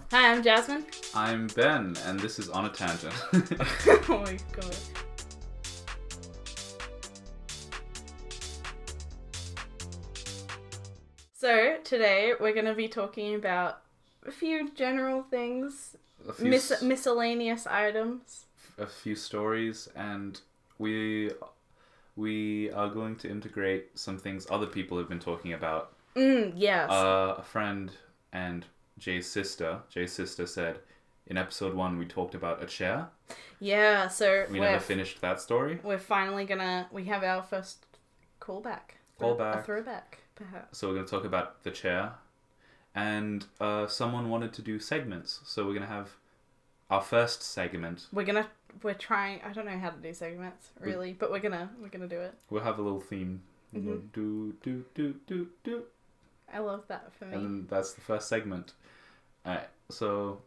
Hi, I'm Jasmine. I'm Ben, and this is On a Tangent. Oh my god. So, today we're going to be talking about a few general things, miscellaneous items. A few stories, and we are going to integrate some things other people have been talking about. Yes. A friend and Jay's sister said in episode 1 we talked about a chair. Yeah, so we never finished that story. We're finally we have our first callback. A throwback, perhaps. So we're going to talk about the chair. And someone wanted to do segments, so we're going to have our first segment. We're trying, I don't know how to do segments, really, but we're gonna do it. We'll have a little theme. Mm-hmm. We'll do. I love that for me. And then that's the first segment. Alright, so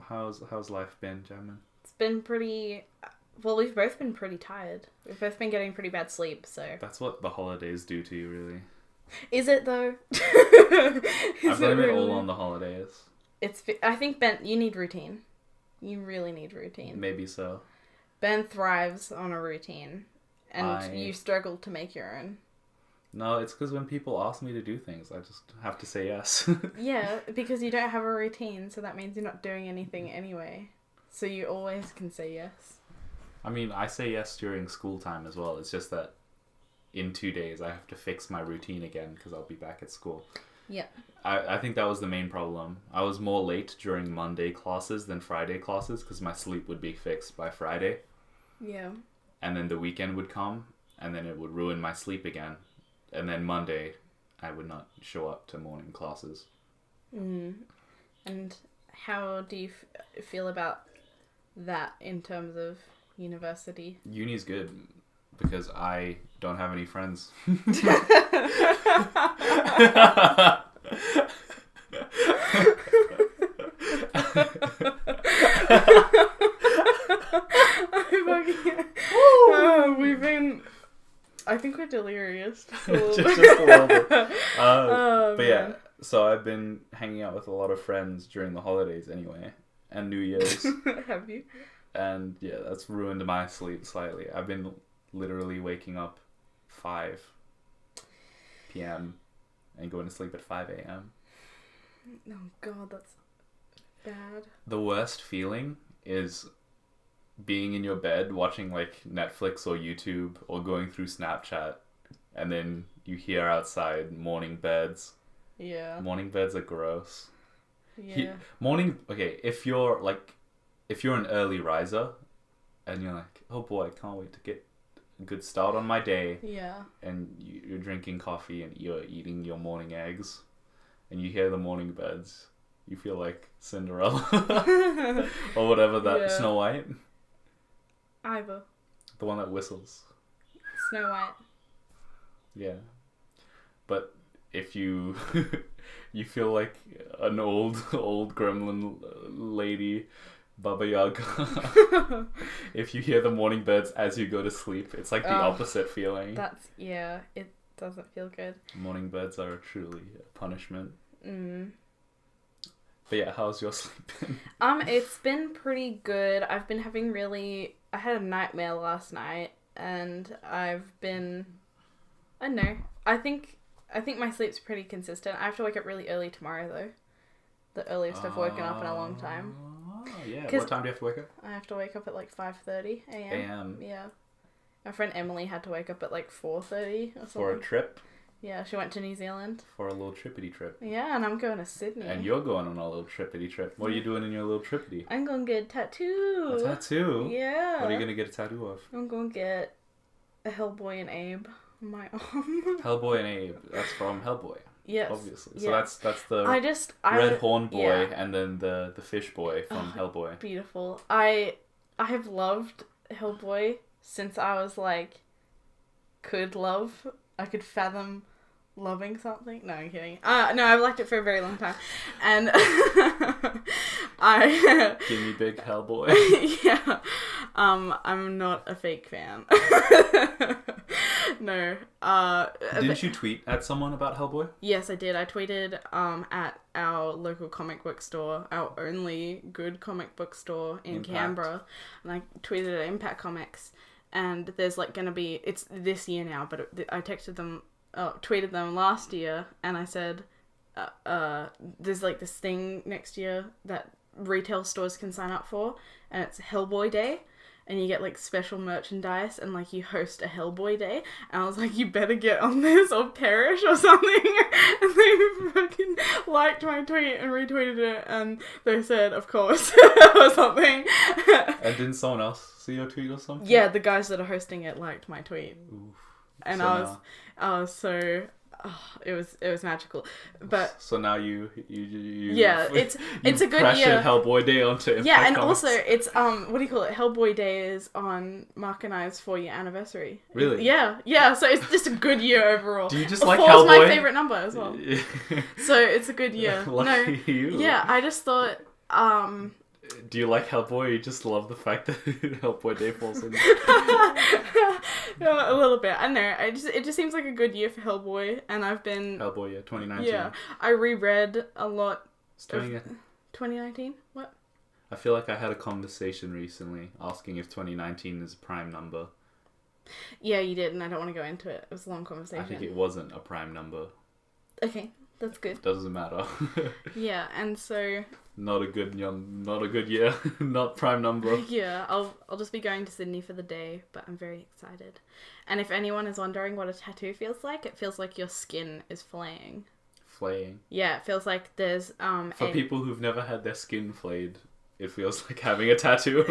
how's life been, Jasmine? It's been pretty... Well, we've both been pretty tired. We've both been getting pretty bad sleep, so... That's what the holidays do to you, really. Is it, though? I blame it all on the holidays. I think, Ben, you need routine. You really need routine. Maybe so. Ben thrives on a routine, and you struggle to make your own. No, it's because when people ask me to do things, I just have to say yes. Yeah, because you don't have a routine, so that means you're not doing anything anyway. So you always can say yes. I mean, I say yes during school time as well. It's just that in 2 days I have to fix my routine again because I'll be back at school. Yeah. I think that was the main problem. I was more late during Monday classes than Friday classes because my sleep would be fixed by Friday. Yeah. And then the weekend would come, and then it would ruin my sleep again. And then Monday, I would not show up to morning classes. And how do you feel about that in terms of university? Uni's good because I don't have any friends. I think we're delirious. just a little bit. But yeah, so I've been hanging out with a lot of friends during the holidays anyway, and New Year's. Have you? And yeah, that's ruined my sleep slightly. I've been literally waking up 5 p.m. and going to sleep at 5 a.m. Oh god, that's bad. The worst feeling is being in your bed watching like Netflix or YouTube or going through Snapchat, and then you hear outside morning birds. Yeah. Morning birds are gross. Yeah. If you're an early riser and you're like, oh boy, I can't wait to get a good start on my day. Yeah. And you're drinking coffee and you're eating your morning eggs and you hear the morning birds, you feel like Cinderella or whatever that Snow White. Ivor. The one that whistles. Snow White. Yeah. But if you you feel like an old gremlin lady, Baba Yaga, if you hear the morning birds as you go to sleep, it's like the opposite feeling. It doesn't feel good. Morning birds are truly a punishment. But yeah, how's your sleep been? It's been pretty good. I've been having I had a nightmare last night, and I've been, I don't know, I think my sleep's pretty consistent. I have to wake up really early tomorrow, though. The earliest I've woken up in a long time. Yeah. What time do you have to wake up? I have to wake up at like 5:30 a.m. A.m. Yeah. My friend Emily had to wake up at like 4:30 or something. For a trip? Yeah, she went to New Zealand. For a little trippity trip. Yeah, and I'm going to Sydney. And you're going on a little trippity trip. What are you doing in your little trippity? I'm going to get a tattoo. A tattoo? Yeah. What are you going to get a tattoo of? I'm going to get a Hellboy and Abe on my arm. Hellboy and Abe. That's from Hellboy. Yes. Obviously. So that's the red horn boy and then the fish boy from Hellboy. Beautiful. I have loved Hellboy since I was like, I could fathom loving something. No, I'm kidding. No, I've liked it for a very long time. And Give me big Hellboy. Yeah. I'm not a fake fan. No. Didn't you tweet at someone about Hellboy? Yes, I did. I tweeted at our local comic book store, our only good comic book store in Impact. Canberra, and I tweeted at Impact Comics, and there's like gonna be, it's this year now, but I tweeted them last year, and I said, there's like this thing next year that retail stores can sign up for, and it's Hellboy Day. And you get, like, special merchandise and, like, you host a Hellboy Day. And I was like, you better get on this or perish or something. And they fucking liked my tweet and retweeted it. And they said, of course, or something. And didn't someone else see your tweet or something? Yeah, the guys that are hosting it liked my tweet. Oof. And So I was so... Oh, it was magical, but so now you yeah, it's a good pressured year. Hellboy Day onto Impact Yeah, and Comics. also it's what do you call it? Hellboy Day is on Mark and I's 4-year anniversary. Really? Yeah. So it's just a good year overall. Do you just like 4's Hellboy? my favorite number as well. So it's a good year. Lucky you. Yeah, I just thought Do you like Hellboy or you just love the fact that Hellboy Day falls in? a little bit. I don't know. It just seems like a good year for Hellboy, and I've been Hellboy, yeah, 2019. Yeah, I reread a lot. It's 2019? What? I feel like I had a conversation recently asking if 2019 is a prime number. Yeah, you did, and I don't want to go into it. It was a long conversation. I think it wasn't a prime number. Okay, that's good. Doesn't matter. Yeah, and so Not a good year. Not prime number. yeah, I'll just be going to Sydney for the day, but I'm very excited. And if anyone is wondering what a tattoo feels like, it feels like your skin is flaying. Flaying. Yeah, it feels like there's For people who've never had their skin flayed, it feels like having a tattoo.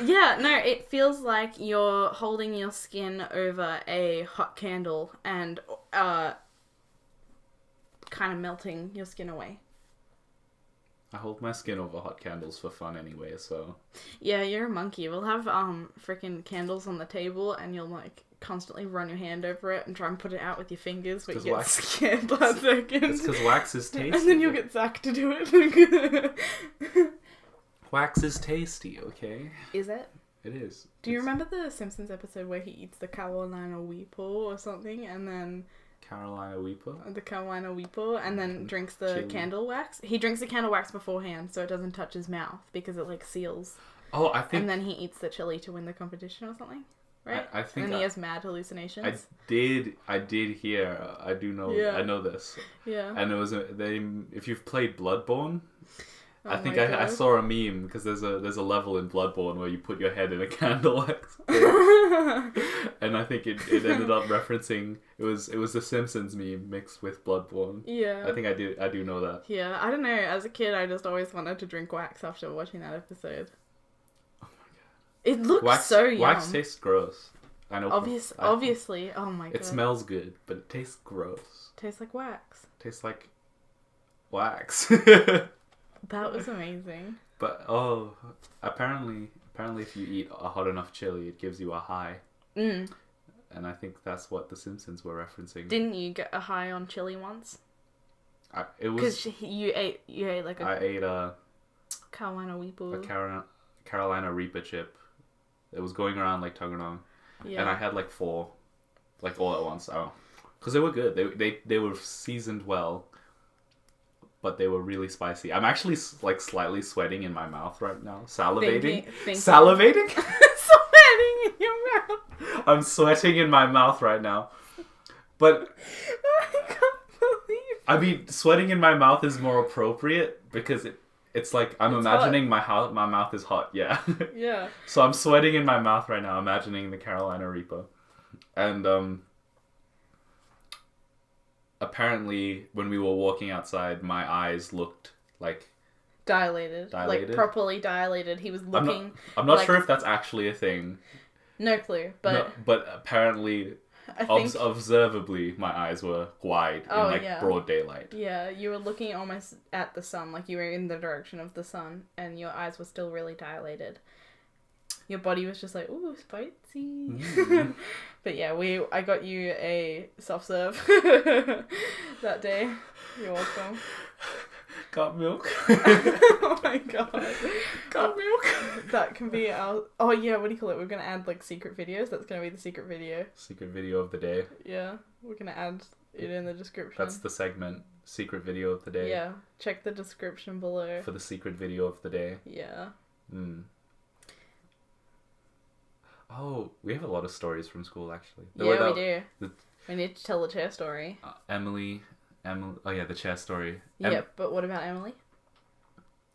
Yeah, no, it feels like you're holding your skin over a hot candle and kind of melting your skin away. I hold my skin over hot candles for fun anyway, so... Yeah, you're a monkey. We'll have freaking candles on the table, and you'll like constantly run your hand over it and try and put it out with your fingers, but you get scared last second. It's because wax is tasty. And then you'll get Zach to do it. Wax is tasty, okay? Is it? It is. Do you remember the Simpsons episode where he eats the Carolina Weeper or something, and then... Carolina Weeper? The Carolina Weeper, and then drinks the Chili. candle wax. He drinks the candle wax beforehand, so it doesn't touch his mouth, because it, like, seals. Oh, I think... And then he eats the chili to win the competition or something, right? I think... And then he has mad hallucinations. I did hear, I do know, Yeah. I know this. Yeah. And it was, if you've played Bloodborne... Oh I think my I God. saw a meme because there's a level in Bloodborne where you put your head in a candle wax, and I think it ended up referencing it was the Simpsons meme mixed with Bloodborne. Yeah. I think I do know that. Yeah, I don't know. As a kid, I just always wanted to drink wax after watching that episode. Oh my god! It looks so yum. Wax tastes gross. I know. Obviously. Oh my god. It smells good, but it tastes gross. Tastes like wax. Tastes like wax. That was amazing. But apparently if you eat a hot enough chili, it gives you a high. Mm. And I think that's what the Simpsons were referencing. Didn't you get a high on chili once? It was because you ate like I ate a Carolina Weeper. Carolina Reaper chip. It was going around like Tuggeranong. Yeah. And I had like 4, like all at once. Oh, because they were good. They were seasoned well. But they were really spicy. I'm actually like slightly sweating in my mouth right now. Salivating. Salivating? Sweating in your mouth. I'm sweating in my mouth right now. But I can't believe it. I mean, sweating in my mouth is more appropriate because it's like I'm imagining my mouth is hot. Yeah. Yeah. So I'm sweating in my mouth right now, imagining the Carolina Reaper, and apparently, when we were walking outside, my eyes looked like... Dilated. Like, properly dilated. He was looking... I'm not sure if that's actually a thing. No clue, but... No, but apparently, observably, my eyes were wide in, broad daylight. Yeah, you were looking almost at the sun, like you were in the direction of the sun, and your eyes were still really dilated. Your body was just like, ooh, spicy. Mm. But yeah, I got you a soft serve that day. You're welcome. Got milk? Oh my god. Got milk? That can be our... Oh yeah, what do you call it? We're going to add like secret videos. That's going to be the secret video. Secret video of the day. Yeah, we're going to add it in the description. That's the segment. Secret video of the day. Yeah, check the description below. For the secret video of the day. Yeah. Oh, we have a lot of stories from school, actually. Yeah, we do. We need to tell the chair story. Emily. Oh yeah, the chair story. Yeah, but what about Emily?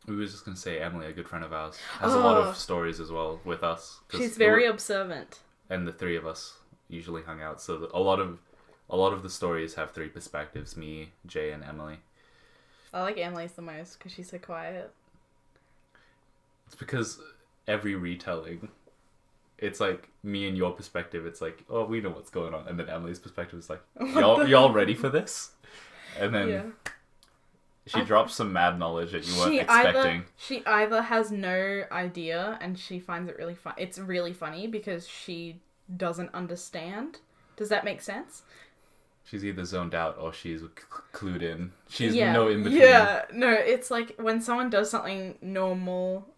We were just going to say Emily, a good friend of ours, has a lot of stories as well with us. She's very observant. And the three of us usually hung out. So a lot of the stories have three perspectives, me, Jay, and Emily. I like Emily's the most because she's so quiet. It's because every retelling, it's like me and your perspective, it's like, oh, we know what's going on. And then Emily's perspective is like, y'all ready for this? And then she drops some mad knowledge that you weren't expecting. She either has no idea and she finds it really fun. It's really funny because she doesn't understand. Does that make sense? She's either zoned out or she's clued in. She's no in between. Yeah, no, it's like when someone does something normal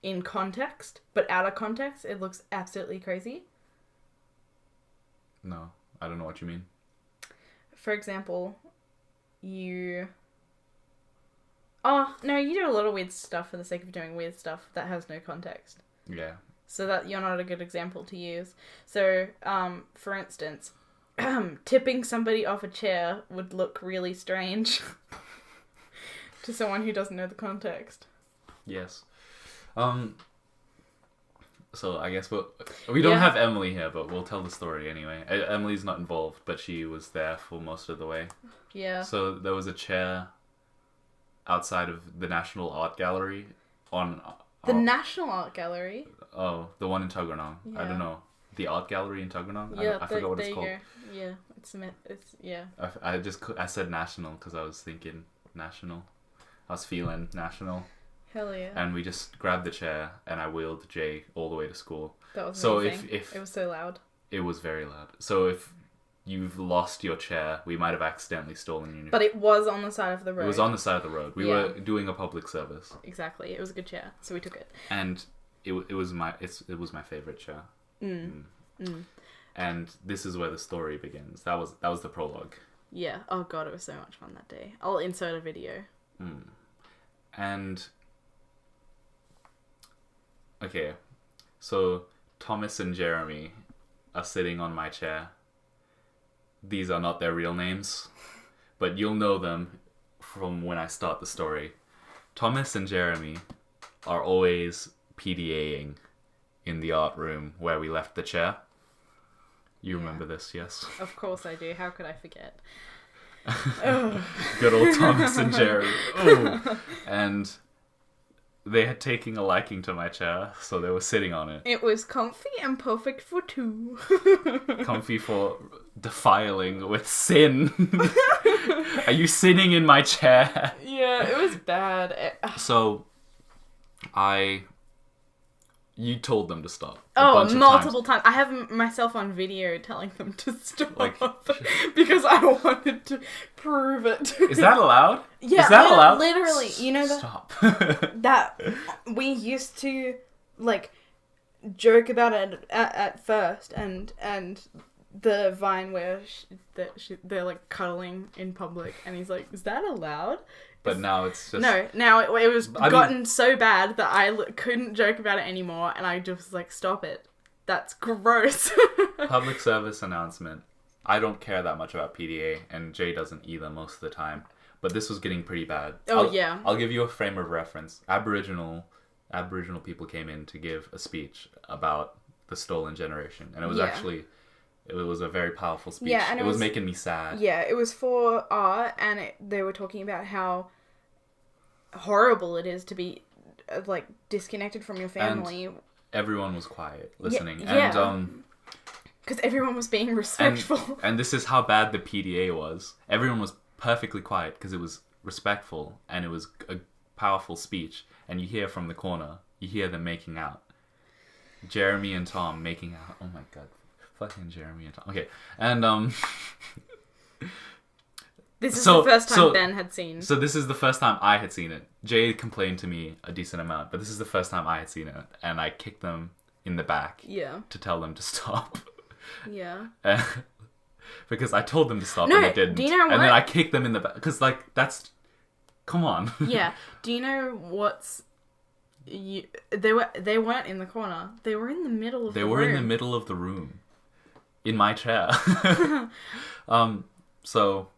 in context, but out of context, it looks absolutely crazy. No, I don't know what you mean. For example, you... Oh, no, you do a lot of weird stuff for the sake of doing weird stuff that has no context. Yeah. So that you're not a good example to use. So, for instance, tipping somebody off a chair would look really strange to someone who doesn't know the context. Yes. So I guess we don't have Emily here, but we'll tell the story anyway. Emily's not involved, but she was there for most of the way. Yeah. So there was a chair outside of the National Art Gallery on... The National Art Gallery? Oh, the one in Tuggeranong. Yeah. I don't know. The Art Gallery in Tuggeranong? Yeah, I forgot what it's called. Yeah, it's yeah. I said national because I was thinking national. I was feeling national. Hell yeah. And we just grabbed the chair and I wheeled Jay all the way to school. That was amazing. So if it was so loud. It was very loud. So if you've lost your chair, we might have accidentally stolen your... But it was on the side of the road. It was on the side of the road. We were doing a public service. Exactly. It was a good chair, so we took it. And it was my favorite chair. And this is where the story begins. That was the prologue. Yeah. Oh god, it was so much fun that day. I'll insert a video. And okay, so Thomas and Jeremy are sitting on my chair. These are not their real names, but you'll know them from when I start the story. Thomas and Jeremy are always PDAing in the art room where we left the chair. You remember this, yes? Of course I do. How could I forget? Good old Thomas and Jeremy. Oh. And they had taken a liking to my chair, so they were sitting on it. It was comfy and perfect for two. Comfy for defiling with sin. Are you sinning in my chair? Yeah, it was bad. So, you told them to stop. Multiple times. I have myself on video telling them to stop because I wanted to prove it. Is that allowed? Yeah, is that allowed? Literally, you know that. Stop. That we used to like joke about it at first, and the Vine where they're like cuddling in public, and he's like, "Is that allowed?" But now it's just... No, now it was gotten so bad that I couldn't joke about it anymore, and I just was like, stop it. That's gross. Public service announcement. I don't care that much about PDA, and Jay doesn't either most of the time. But this was getting pretty bad. I'll give you a frame of reference. Aboriginal people came in to give a speech about the stolen generation, and it was actually... It was a very powerful speech. Yeah, and it was making me sad. Yeah, it was for art, and they were talking about how horrible it is to be, like, disconnected from your family. And everyone was quiet, listening. Yeah. And, because everyone was being respectful. And this is how bad the PDA was. Everyone was perfectly quiet, because it was respectful, and it was a powerful speech. And you hear from the corner, you hear them making out. Jeremy and Tom making out. Oh my god. Fucking Jeremy and Tom. Okay. And, This is the first time Ben had seen. So this is the first time I had seen it. Jay complained to me a decent amount, but this is the first time I had seen it, and I kicked them in the back. Yeah. To tell them to stop. Yeah. Because I told them to stop and they didn't. Do you know what? And then I kicked them in the back because that's. Come on. Yeah. Do you know what's? They weren't in the corner. They were in the middle of the room. They were in the middle of the room. In my chair. So.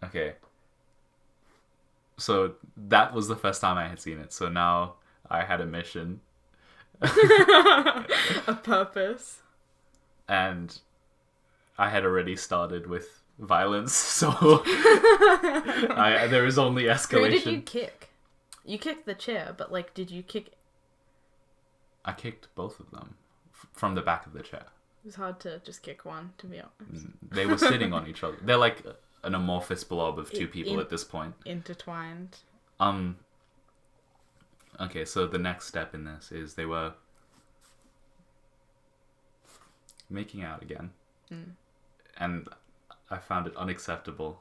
Okay. So that was the first time I had seen it. So now I had a mission. A purpose. And I had already started with violence, so there was only escalation. Who did you kick? You kicked the chair, but like, did you kick? I kicked both of them from the back of the chair. It was hard to just kick one, to be honest. They were sitting on each other. They're like an amorphous blob of two people at this point. Intertwined. Okay, so the next step in this is they were making out again. And I found it unacceptable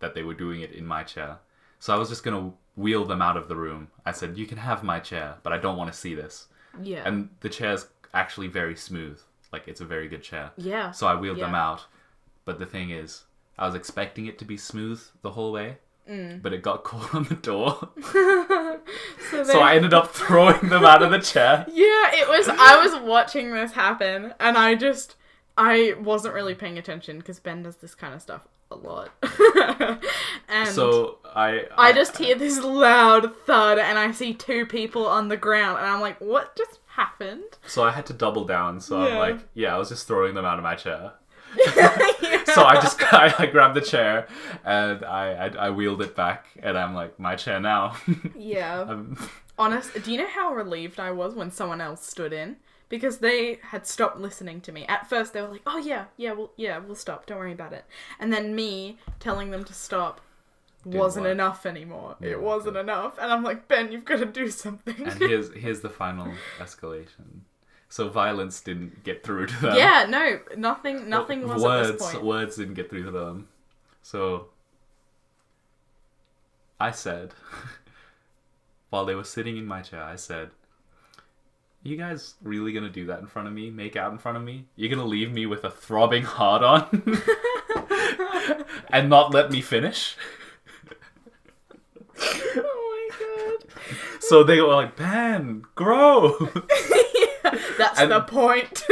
that they were doing it in my chair. So I was just going to wheel them out of the room. I said, you can have my chair, but I don't want to see this. Yeah. And the chair's actually very smooth. Like, it's a very good chair. Yeah. So I wheeled them out. But the thing is, I was expecting it to be smooth the whole way. But it got caught on the door. So I ended up throwing them out of the chair. Yeah, I was watching this happen, and I wasn't really paying attention because Ben does this kind of stuff a lot. And so I just hear this loud thud, and I see two people on the ground, and I'm like, what just happened? So I had to double down. So I'm like, I was just throwing them out of my chair. Yeah. So I grabbed the chair and I wheeled it back, and I'm like, my chair now. Yeah. Honest, do you know how relieved I was when someone else stood in? Because they had stopped listening to me. At first they were like, oh we'll stop, don't worry about it. And then me telling them to stop wasn't enough anymore. It wasn't enough. And I'm like, Ben, you've got to do something. And here's the final escalation. So violence didn't get through to them. Yeah, no, nothing was at this point. Words didn't get through to them. So I said, while they were sitting in my chair, I said, are you guys really going to do that in front of me? Make out in front of me? You're going to leave me with a throbbing hard-on? And not let me finish? Oh my god. So they were like, Ben, grow! That's the point.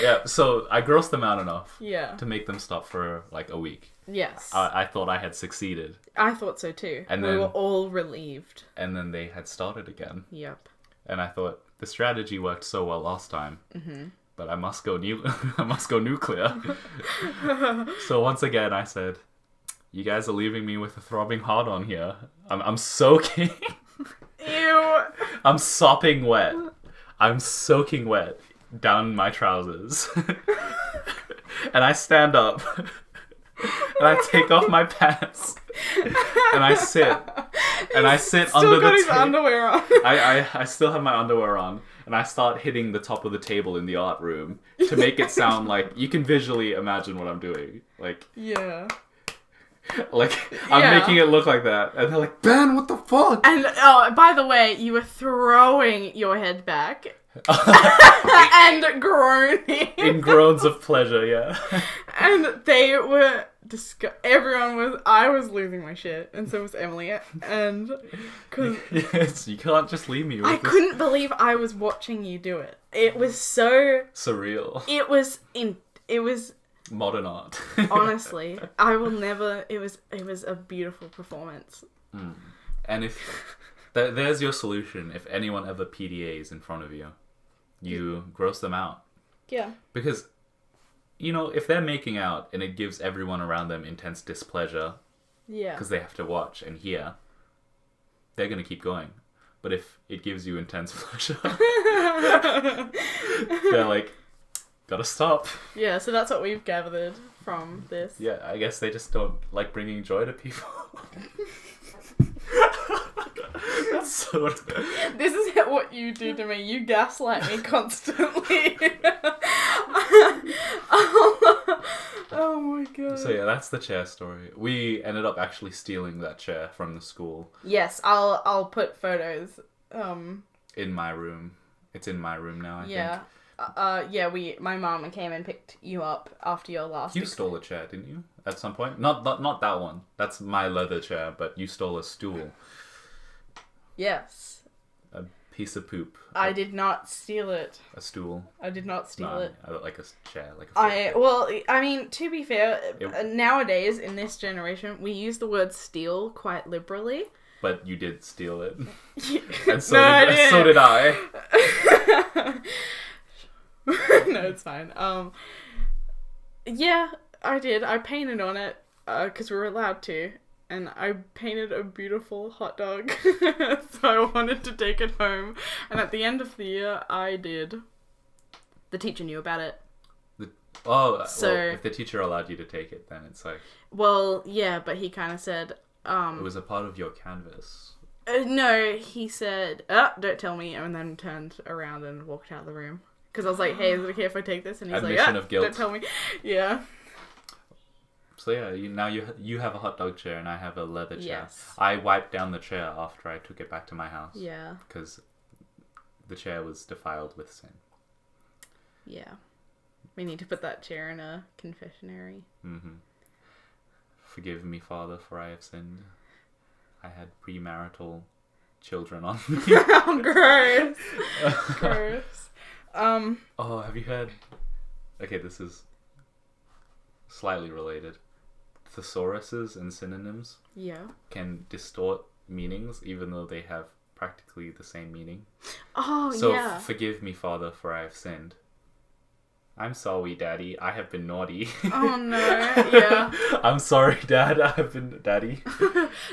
Yeah, so I grossed them out enough to make them stop for like a week. Yes. I thought I had succeeded. I thought so too. And we then, were all relieved. And then they had started again. Yep. And I thought, the strategy worked so well last time, but I must go nuclear. So once again I said, you guys are leaving me with a throbbing hard-on here. I'm soaking. Ew. I'm sopping wet. I'm soaking wet down my trousers. And I stand up. And I take off my pants. And I sit. And I sit under the table. Underwear on. I still have my underwear on. And I start hitting the top of the table in the art room to make it sound like you can visually imagine what I'm doing. Like, yeah. Like, I'm making it look like that. And they're like, Ben, what the fuck? And, oh, by the way, you were throwing your head back. And groaning. In groans of pleasure, yeah. And they were... I was losing my shit. And so was Emily. And... Cause yes, you can't just leave me with I couldn't believe I was watching you do it. It was so... surreal. It was... modern art. Honestly, I will never. It was a beautiful performance. And if there's your solution, if anyone ever PDAs in front of you, you gross them out. Yeah. Because, if they're making out and it gives everyone around them intense displeasure, because they have to watch and hear, they're gonna keep going. But if it gives you intense pleasure, they're like, gotta stop. Yeah, so that's what we've gathered from this. Yeah, I guess they just don't like bringing joy to people. That's so... This is what you do to me. You gaslight me constantly. Oh my god. So yeah, that's the chair story. We ended up actually stealing that chair from the school. Yes, I'll put photos. In my room. It's in my room now, I think. My mom came and picked you up after your last... You stole a chair, didn't you? At some point? Not that one. That's my leather chair, but you stole a stool. Yes. A piece of poop. I did not steal it. A stool. I did not steal it. Like a chair. To be fair, nowadays, in this generation, we use the word steal quite liberally. But you did steal it. And so did I. No, it's fine. Yeah, I did. I painted on it, because we were allowed to. And I painted a beautiful hot dog. So I wanted to take it home. And at the end of the year, I did. The teacher knew about it. Well, if the teacher allowed you to take it, then it's like... Well, yeah, but he kind of said... it was a part of your canvas. No, he said, don't tell me, and then turned around and walked out of the room. Because I was like, hey, is it okay if I take this? And he's Admission of guilt. Don't tell me. Yeah. So yeah, you have a hot dog chair and I have a leather chair. Yes. I wiped down the chair after I took it back to my house. Yeah. Because the chair was defiled with sin. Yeah. We need to put that chair in a confessionary. Mm-hmm. Forgive me, Father, for I have sinned. I had premarital children on me. Gross. Gross. Oh, have you heard... Okay, this is slightly related. Thesauruses and synonyms can distort meanings even though they have practically the same meaning. Oh, so, yeah. Forgive me, Father, for I have sinned. I'm sorry, Daddy. I have been naughty. Oh, no. Yeah. I'm sorry, Dad. I have been... Daddy.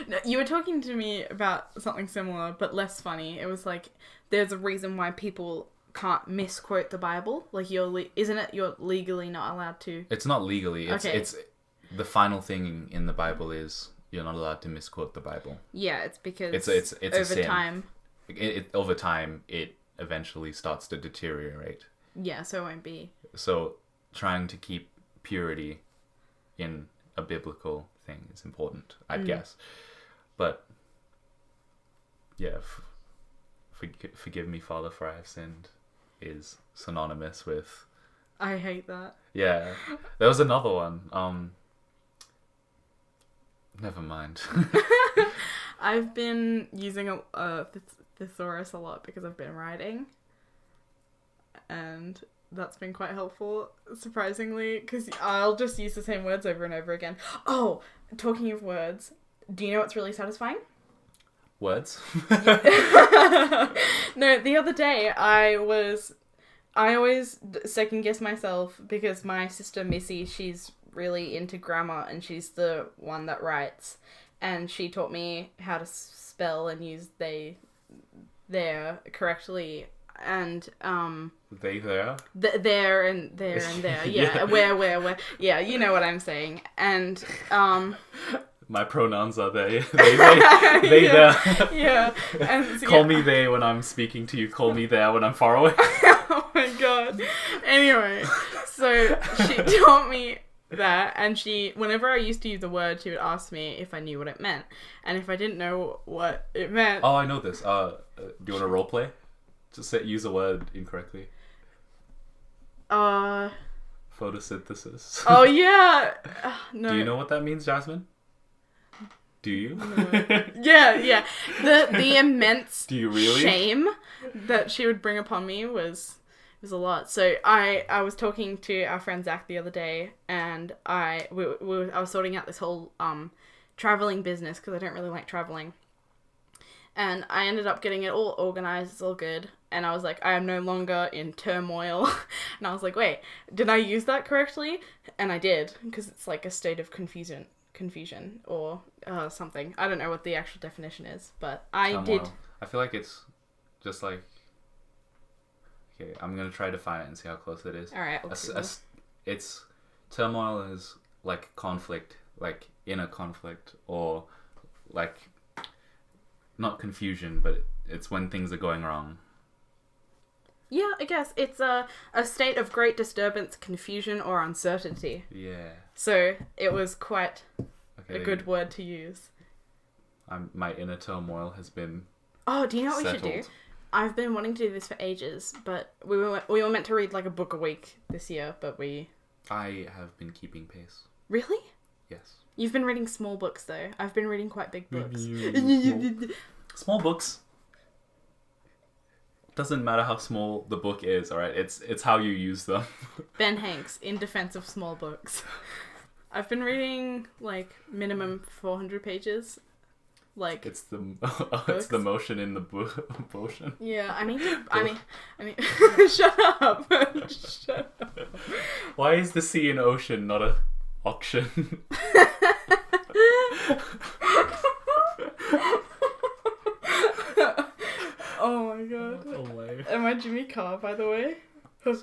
No, you were talking to me about something similar, but less funny. It was like, there's a reason why people can't misquote the Bible. Like, isn't it you're legally not allowed to? It's not legally. It's the final thing in the Bible is you're not allowed to misquote the Bible. Yeah, it's because it's over a sin. time. Over time, it eventually starts to deteriorate. Yeah, so it won't be. So, trying to keep purity in a biblical thing is important, I'd guess. But, yeah, forgive me, Father, for I have sinned is synonymous with... I hate that. Yeah. There was another one. Never mind. I've been using a thesaurus a lot because I've been writing. And that's been quite helpful, surprisingly, because I'll just use the same words over and over again. Oh, talking of words, do you know what's really satisfying? Words? No, the other day I always second guess myself because my sister Missy, she's really into grammar and she's the one that writes, and she taught me how to spell and use they, there correctly. And they there there and there and there, yeah. where, yeah, you know what I'm saying. And my pronouns are they they yeah, there. Yeah. And so, call me they when I'm speaking to you, call me there when I'm far away. Oh my god. Anyway, so she taught me that, and whenever I used to use a word, she would ask me if I knew what it meant, and if I didn't know what it meant... Oh, I know this. Do you want to role play? Just use a word incorrectly. Photosynthesis. Oh, yeah. No. Do you know what that means, Jasmine? Do you? No. Yeah. The immense Do you really? shame that she would bring upon me was a lot. So I was talking to our friend Zach the other day, and I was sorting out this whole traveling business because I don't really like traveling. And I ended up getting it all organized, it's all good. And I was like, I am no longer in turmoil. And I was like, wait, did I use that correctly? And I did, because it's like a state of confusion or something. I don't know what the actual definition is, but I did. I feel like it's just like... Okay, I'm going to try to find it and see how close it is. Alright, it's... Turmoil is like conflict, like inner conflict, or like... Not confusion, but it's when things are going wrong. Yeah, I guess. It's a state of great disturbance, confusion, or uncertainty. Yeah. So, it was quite Okay. a good word to use. My inner turmoil has been Oh, do you know what settled. we should do? I've been wanting to do this for ages, but we were meant to read like a book a week this year, but we... I have been keeping pace. Really? Yes. You've been reading small books, though. I've been reading quite big books. Small books. Doesn't matter how small the book is, alright? It's how you use them. Ben Hanks, in defense of small books. I've been reading, like, minimum 400 pages. Like, It's the motion in the potion. yeah, I need shut up. Shut up. Why is the sea an ocean, not a auction? Oh my god. Oh my. Am I Jimmy Carr, by the way? You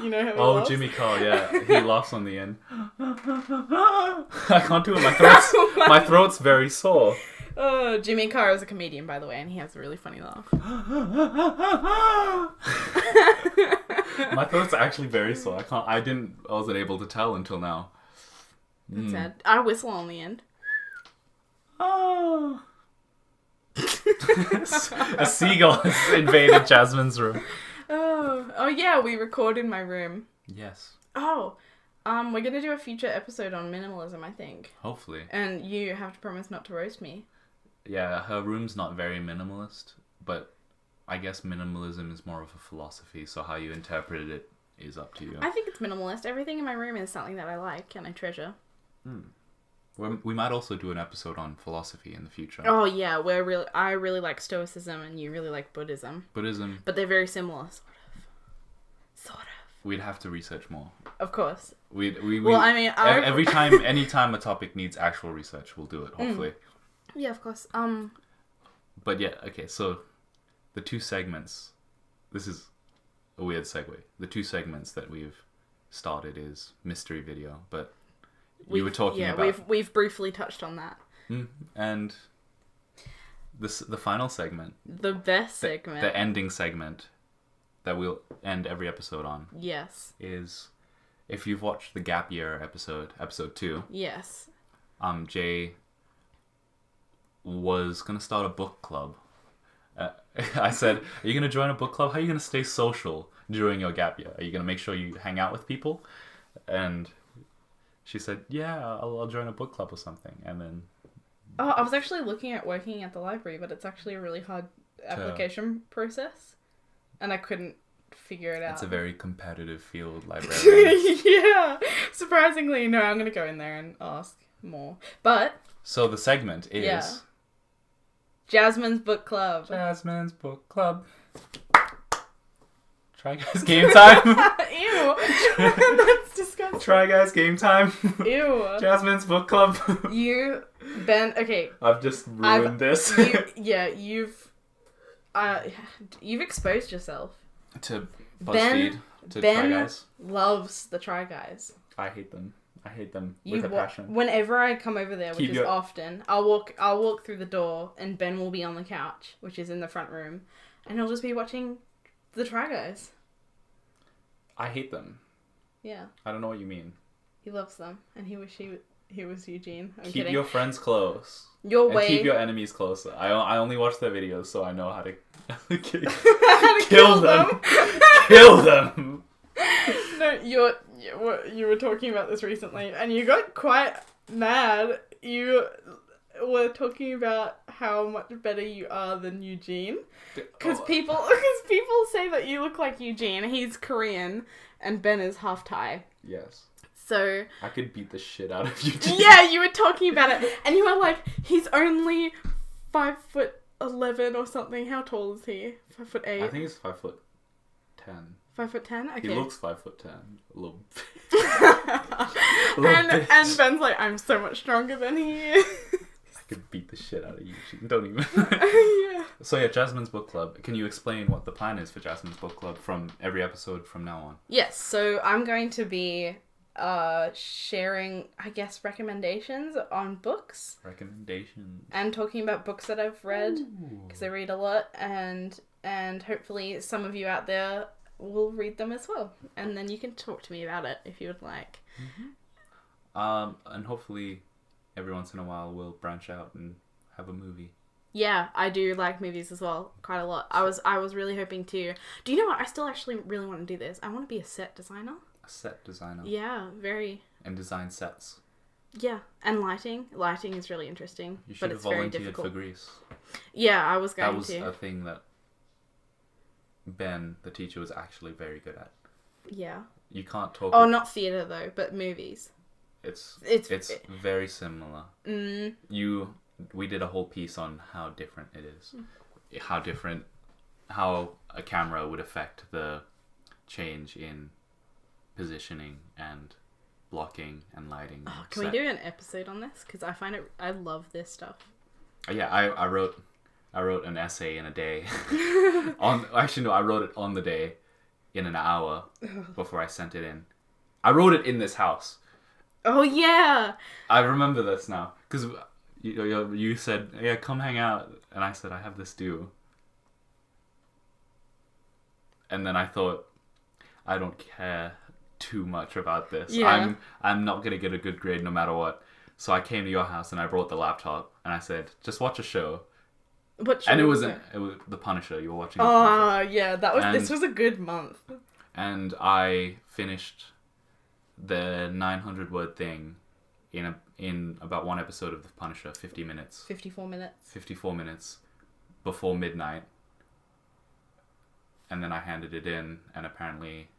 know how he Oh, laughs? Jimmy Carr, yeah. He laughs on the end. I can't do it. My throat's very sore. Jimmy Carr is a comedian, by the way, and he has a really funny laugh. My throat's actually very sore. I wasn't able to tell until now. That's sad. I whistle on the end. Oh. A seagull has invaded Jasmine's room. Oh yeah, we record in my room. Yes. Oh, we're gonna do a future episode on minimalism, I think. Hopefully. And you have to promise not to roast me. Yeah, her room's not very minimalist, but I guess minimalism is more of a philosophy, so how you interpret it is up to you. I think it's minimalist. Everything in my room is something that I like and I treasure. We might also do an episode on philosophy in the future. Oh yeah, I really like Stoicism and you really like Buddhism. Buddhism. But they're very similar, sort of. We'd have to research more. Of course. Anytime a topic needs actual research, we'll do it, hopefully. Yeah, of course. But yeah, okay, so the two segments, this is a weird segue. The two segments that we've started is mystery video, but you were talking about... we've briefly touched on that. And the final segment. The best segment. The ending segment that we'll end every episode on. Yes. Is if you've watched the Gap Year episode 2. Yes. Jay was going to start a book club. I said, are you going to join a book club? How are you going to stay social during your gap year? Are you going to make sure you hang out with people? And she said, yeah, I'll join a book club or something. And then... Oh, I was actually looking at working at the library, but it's actually a really hard application process. And I couldn't figure it out. It's a very competitive field, librarian. Yeah. Surprisingly, no, I'm going to go in there and ask more. But... So the segment is... Yeah. Jasmine's Book Club. Jasmine's Book Club. Try Guys Game Time. Ew. That's disgusting. Try Guys Game Time. Ew. Jasmine's Book Club. Okay. I've just ruined this. You've exposed yourself. To BuzzFeed. To Try Guys. Loves the Try Guys. I hate them with a passion. Whenever I come over there, which is often, I'll walk through the door and Ben will be on the couch, which is in the front room, and he'll just be watching the Try Guys. I hate them. Yeah. I don't know what you mean. He loves them, and he wish he was Eugene. I'm keep kidding. your friends close. Keep your enemies closer. I only watch their videos, so I know how to kill them. Kill them. No, you were talking about this recently, and you got quite mad. You were talking about how much better you are than Eugene, because people say that you look like Eugene. He's Korean, and Ben is half Thai. Yes. So I could beat the shit out of Eugene. Yeah, you were talking about it, and you were like, he's only 5'11" or something. How tall is he? 5'8". I think he's 5'10". 5'10"? Okay. He looks 5'10". A little and Ben's like, I'm so much stronger than he is. I could beat the shit out of Eugene. Don't even. Yeah. So yeah, Jasmine's Book Club. Can you explain what the plan is for Jasmine's Book Club from every episode from now on? Yes, so I'm going to be sharing, I guess, recommendations on books. Recommendations. And talking about books that I've read, because I read a lot, and and hopefully some of you out there will read them as well. And then you can talk to me about it if you would like. And hopefully every once in a while we'll branch out and have a movie. Yeah, I do like movies as well, quite a lot. I was really hoping to. Do you know what? I still actually really want to do this. I want to be a set designer. A set designer. Yeah, very. And design sets. Yeah, and lighting. Lighting is really interesting, You should but have it's very volunteered difficult. for Greece. Yeah, I was going That was to. a thing that Ben, the teacher, was actually very good at. Yeah. You can't talk. Oh, not theatre though, but movies. It's It's very similar. Mm. We did a whole piece on how different it is. How a camera would affect the change in positioning and blocking and lighting. Oh, can we do an episode on this? Because I love this stuff. Yeah, I wrote an essay in a day. I wrote it on the day in an hour before I sent it in. I wrote it in this house. Oh yeah. I remember this now because you said, "Yeah, come hang out," and I said, "I have this due." And then I thought, I don't care too much about this. Yeah. I'm not gonna get a good grade no matter what. So I came to your house and I brought the laptop and I said, "Just watch a show." What show And it was was The Punisher. You were watching. The Oh Punisher. yeah, this was a good month. And I finished the 900-word thing in about one episode of The Punisher, 50 minutes. 54 minutes. 54 minutes before midnight. And then I handed it in, and apparently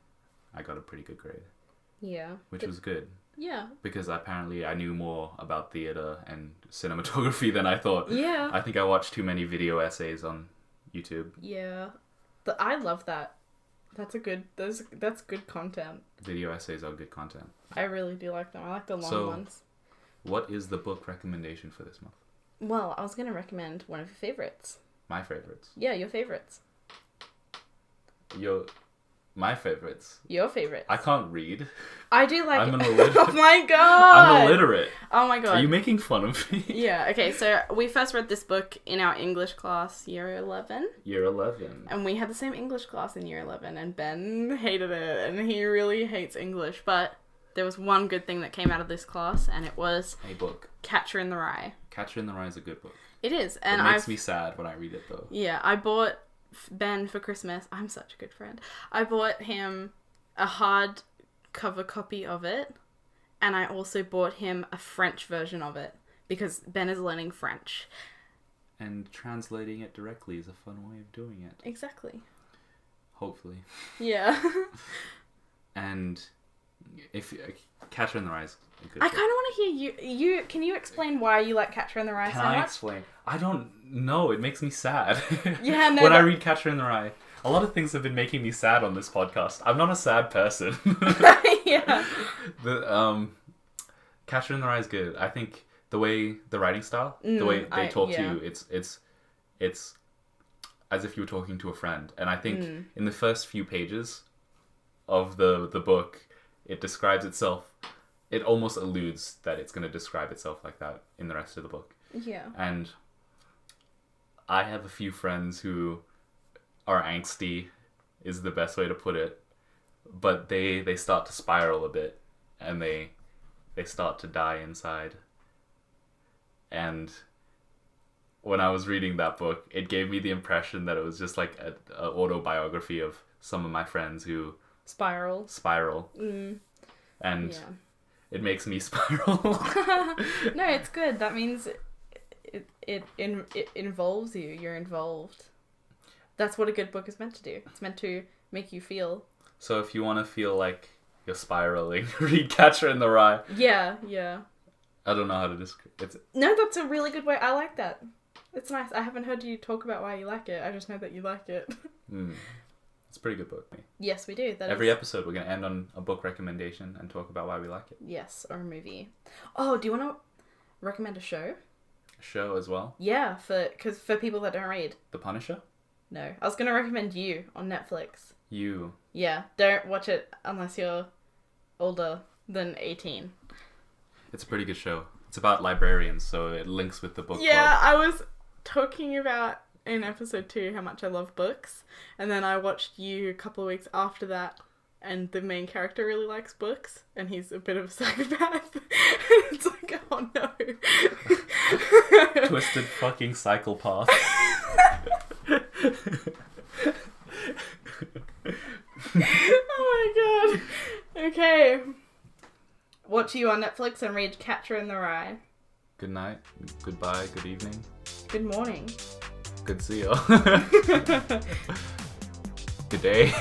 I got a pretty good grade. Yeah. Which was good. Yeah. Because apparently I knew more about theatre and cinematography than I thought. Yeah. I think I watched too many video essays on YouTube. Yeah. I love that. That's good content. Video essays are good content. I really do like them. I like the long ones. What is the book recommendation for this month? Well, I was going to recommend one of your favorites. My favorites. Yeah, your favorites. My favorites. Your favorites. I can't read. I do like... I'm an illiterate. Oh my god! I'm illiterate. Oh my god. Are you making fun of me? Yeah, okay, so we first read this book in our English class, year 11. Year 11. And we had the same English class in year 11, and Ben hated it, and he really hates English, but there was one good thing that came out of this class, and it was... A book. Catcher in the Rye. Catcher in the Rye is a good book. It is, and it makes me sad when I read it, though. Yeah, I bought Ben for Christmas. I'm such a good friend. I bought him a hardcover copy of it, and I also bought him a French version of it because Ben is learning French. And translating it directly is a fun way of doing it. Exactly. Hopefully. Yeah. And if Catcher in the Rye is a good I book. kind of want to hear you. Can you explain why you like Catcher in the Rye so Can I much? explain? I don't know. It makes me sad. Yeah, no. When I read Catcher in the Rye, a lot of things have been making me sad on this podcast. I'm not a sad person. Yeah. The Catcher in the Rye is good. I think the way the writing style, the way they talk to you, it's as if you were talking to a friend. And I think in the first few pages of the book, it describes itself. It almost alludes that it's going to describe itself like that in the rest of the book. Yeah. And I have a few friends who are angsty, is the best way to put it. But they start to spiral a bit, and they start to die inside. And when I was reading that book, it gave me the impression that it was just like an autobiography of some of my friends who Spiral. And it makes me spiral. No, it's good. That means it involves you. You're involved. That's what a good book is meant to do. It's meant to make you feel. So if you want to feel like you're spiraling, read Catcher in the Rye. Yeah, yeah. I don't know how to describe it. No, that's a really good way. I like that. It's nice. I haven't heard you talk about why you like it. I just know that you like it. It's a pretty good book. Yes, we do. Every episode, we're going to end on a book recommendation and talk about why we like it. Yes, or a movie. Oh, do you want to recommend a show? A show as well? Yeah, for people that don't read. The Punisher? No. I was going to recommend You on Netflix. You. Yeah, don't watch it unless you're older than 18. It's a pretty good show. It's about librarians, so it links with the book Yeah, club. I was talking about in episode 2 how much I love books, and then I watched you a couple of weeks after that, and the main character really likes books, and he's a bit of a psychopath. It's like, oh no. Twisted fucking psychopath. Oh my god. Okay. Watch you on Netflix and read Catcher in the Rye. Good night, goodbye, good evening. Good morning. Good see you. Good day.